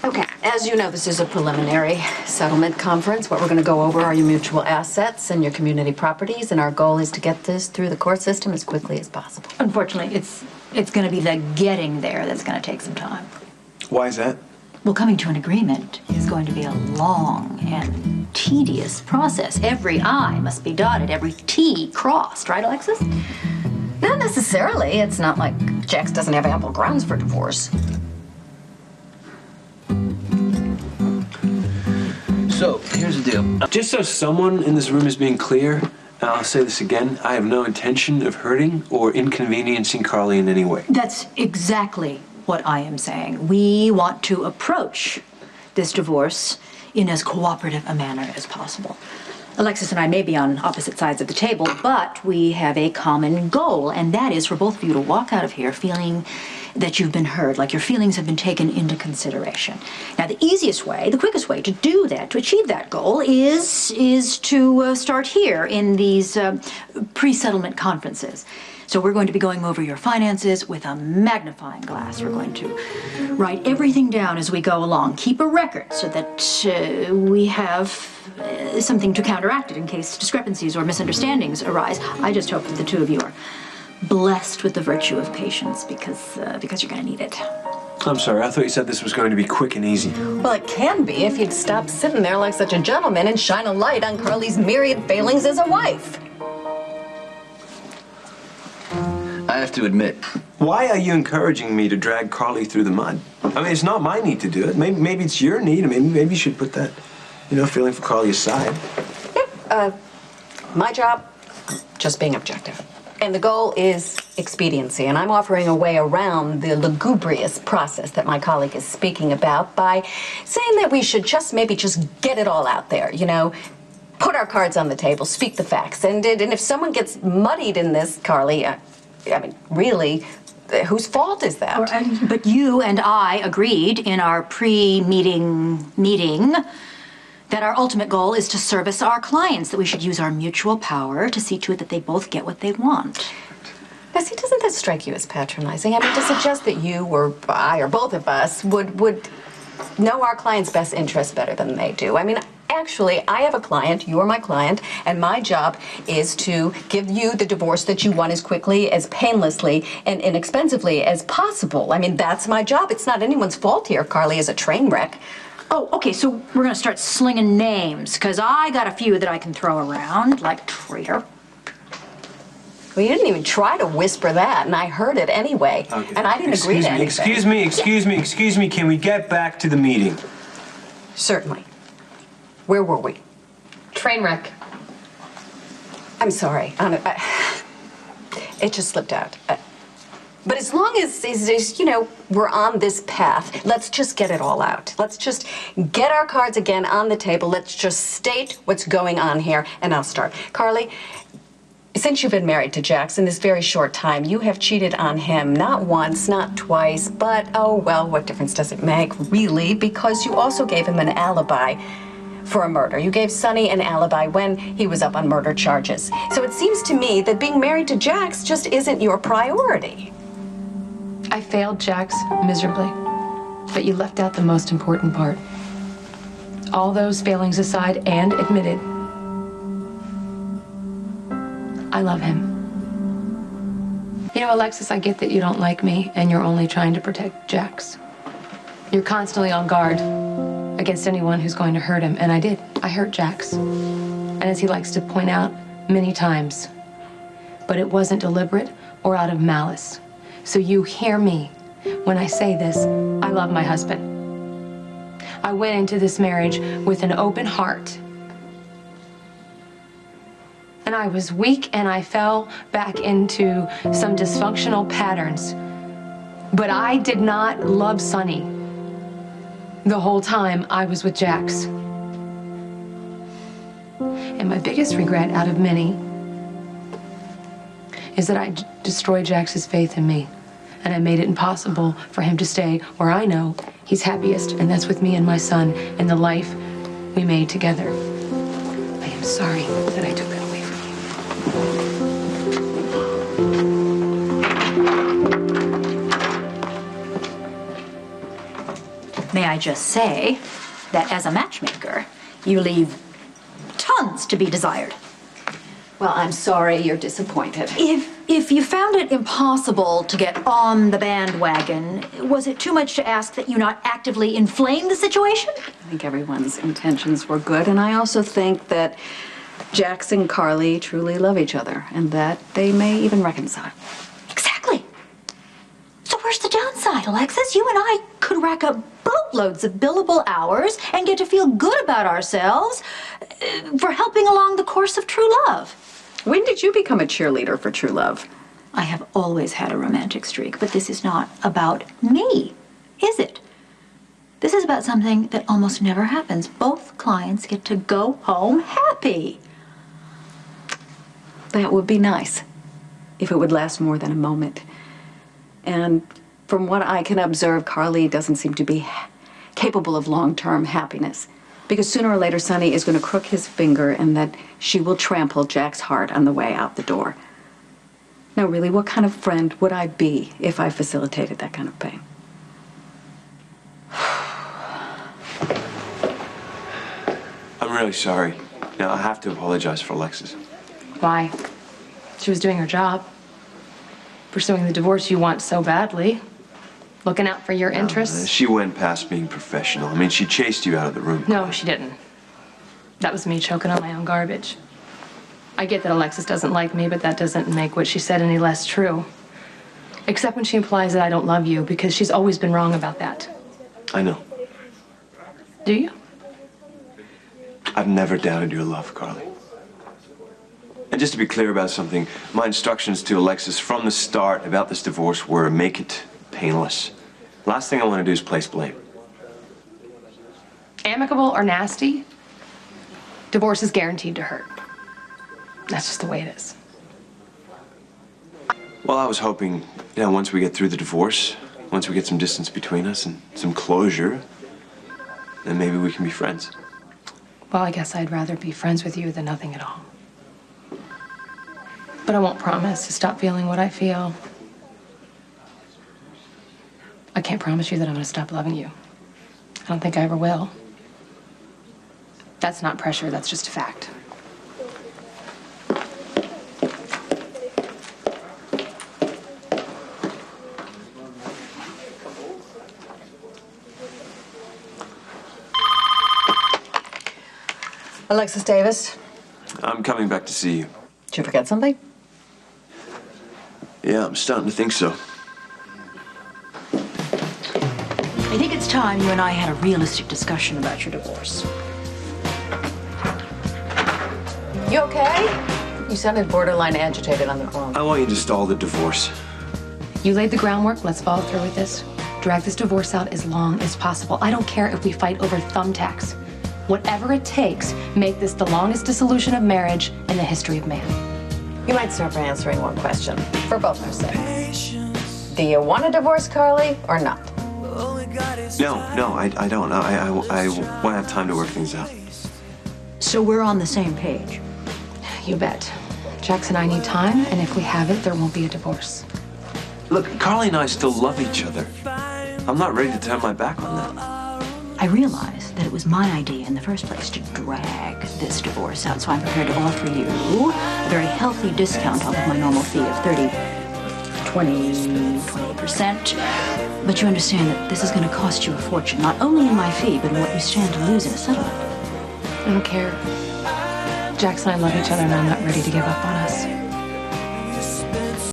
Okay, as you know, this is a preliminary settlement conference. What we're going to go over are your mutual assets and your community properties, and our goal is to get this through the court system as quickly as possible. Unfortunately, it's going to be the getting there that's going to take some time. Why is that? Well, coming to an agreement is going to be a long and tedious process. Every I must be dotted, every T crossed, right, Alexis? Not necessarily. It's not like Jax doesn't have ample grounds for divorce. So, here's the deal. Just so someone in this room is being clear, and I'll say this again, I have no intention of hurting or inconveniencing Carly in any way. That's exactly what I am saying. We want to approach this divorce in as cooperative a manner as possible. Alexis and I may be on opposite sides of the table, but we have a common goal, and that is for both of you to walk out of here feeling that you've been heard, like your feelings have been taken into consideration. Now, the easiest way, the quickest way to do that, to achieve that goal, is to start here in these pre-settlement conferences. So we're going to be going over your finances with a magnifying glass. We're going to write everything down as we go along. Keep a record so that we have something to counteract it in case discrepancies or misunderstandings arise. I just hope that the two of you are blessed with the virtue of patience because you're going to need it. I'm sorry, I thought you said this was going to be quick and easy. Well, it can be if you'd stop sitting there like such a gentleman and shine a light on Carly's myriad failings as a wife. I have to admit. Why are you encouraging me to drag Carly through the mud? I mean, it's not my need to do it. Maybe it's your need. Maybe you should put that, feeling for Carly aside. Yeah, my job, just being objective. And the goal is expediency, and I'm offering a way around the lugubrious process that my colleague is speaking about by saying that we should maybe just get it all out there, put our cards on the table, speak the facts. And if someone gets muddied in this, Carly, really, whose fault is that? But you and I agreed in our pre-meeting meeting that our ultimate goal is to service our clients, that we should use our mutual power to see to it that they both get what they want. Now, see, doesn't that strike you as patronizing? I mean, to suggest that you or I or both of us would know our clients' best interests better than they do. I mean, actually, I have a client, you're my client, and my job is to give you the divorce that you want as quickly, as painlessly, and inexpensively as possible. I mean, that's my job. It's not anyone's fault here. Carly is a train wreck. Oh, okay, so we're gonna start slinging names, because I got a few that I can throw around, like traitor. Well, you didn't even try to whisper that, and I heard it anyway. Okay. And I didn't agree to anything. Excuse me, can we get back to the meeting? Certainly. Where were we? Train wreck. I'm sorry. It just slipped out. But as long as, we're on this path, let's just get it all out. Let's just get our cards again on the table. Let's just state what's going on here, and I'll start. Carly, since you've been married to Jax in this very short time, you have cheated on him not once, not twice, but, oh, well, what difference does it make, really? Because you also gave him an alibi for a murder. You gave Sonny an alibi when he was up on murder charges. So it seems to me that being married to Jax just isn't your priority. I failed Jax miserably, but you left out the most important part. All those failings aside and admitted, I love him. Alexis, I get that you don't like me and you're only trying to protect Jax. You're constantly on guard against anyone who's going to hurt him, and I did. I hurt Jax. And as he likes to point out many times, but it wasn't deliberate or out of malice. So you hear me when I say this, I love my husband. I went into this marriage with an open heart. And I was weak and I fell back into some dysfunctional patterns. But I did not love Sonny the whole time I was with Jax. And my biggest regret out of many is that I destroyed Jax's faith in me. And I made it impossible for him to stay where I know he's happiest, and that's with me and my son and the life we made together. I am sorry that I took that away from May I just say that as a matchmaker, you leave tons to be desired. Well, I'm sorry you're disappointed. If you found it impossible to get on the bandwagon, was it too much to ask that you not actively inflame the situation? I think everyone's intentions were good, and I also think that Jax and Carly truly love each other, and that they may even reconcile. Exactly. So where's the downside, Alexis? You and I could rack up boatloads of billable hours and get to feel good about ourselves for helping along the course of true love. When did you become a cheerleader for true love? I have always had a romantic streak, but this is not about me, is it? This is about something that almost never happens. Both clients get to go home happy. That would be nice, if it would last more than a moment. And from what I can observe, Carly doesn't seem to be capable of long-term happiness. Because sooner or later, Sonny is going to crook his finger and that she will trample Jack's heart on the way out the door. Now, really, what kind of friend would I be if I facilitated that kind of pain? I'm really sorry. Now, I have to apologize for Alexis. Why? She was doing her job. Pursuing the divorce you want so badly. Looking out for your interests. She went past being professional. I mean, she chased you out of the room. No, she didn't. That was me choking on my own garbage. I get that Alexis doesn't like me, but that doesn't make what she said any less true. Except when she implies that I don't love you, because she's always been wrong about that. I know. Do you? I've never doubted your love, Carly. And just to be clear about something, my instructions to Alexis from the start about this divorce were make it painless. Last thing I want to do is place blame. Amicable or nasty, divorce is guaranteed to hurt. That's just the way it is. Well, I was hoping, once we get through the divorce, once we get some distance between us and some closure, then maybe we can be friends. Well, I guess I'd rather be friends with you than nothing at all. But I won't promise to stop feeling what I feel. I can't promise you that I'm going to stop loving you. I don't think I ever will. That's not pressure, that's just a fact. Alexis Davis, I'm coming back to see you. did you forget something? Yeah, I'm starting to think so. I think it's time you and I had a realistic discussion about your divorce. You okay? You sounded borderline agitated on the phone. I want you to stall the divorce. You laid the groundwork, let's follow through with this. Drag this divorce out as long as possible. I don't care if we fight over thumbtacks. Whatever it takes, make this the longest dissolution of marriage in the history of man. You might start by answering one question, for both our sakes. Do you want a divorce, Carly, or not? No, I don't. I want to have time to work things out. So we're on the same page. You bet. Jax and I need time, and if we have it, there won't be a divorce. Look, Carly and I still love each other. I'm not ready to turn my back on that. I realized that it was my idea in the first place to drag this divorce out, so I'm prepared to offer you a very healthy discount off of my normal fee of 20%. But you understand that this is going to cost you a fortune, not only in my fee, but in what you stand to lose in a settlement. I don't care. Jax and I love each other, and I'm not ready to give up on us.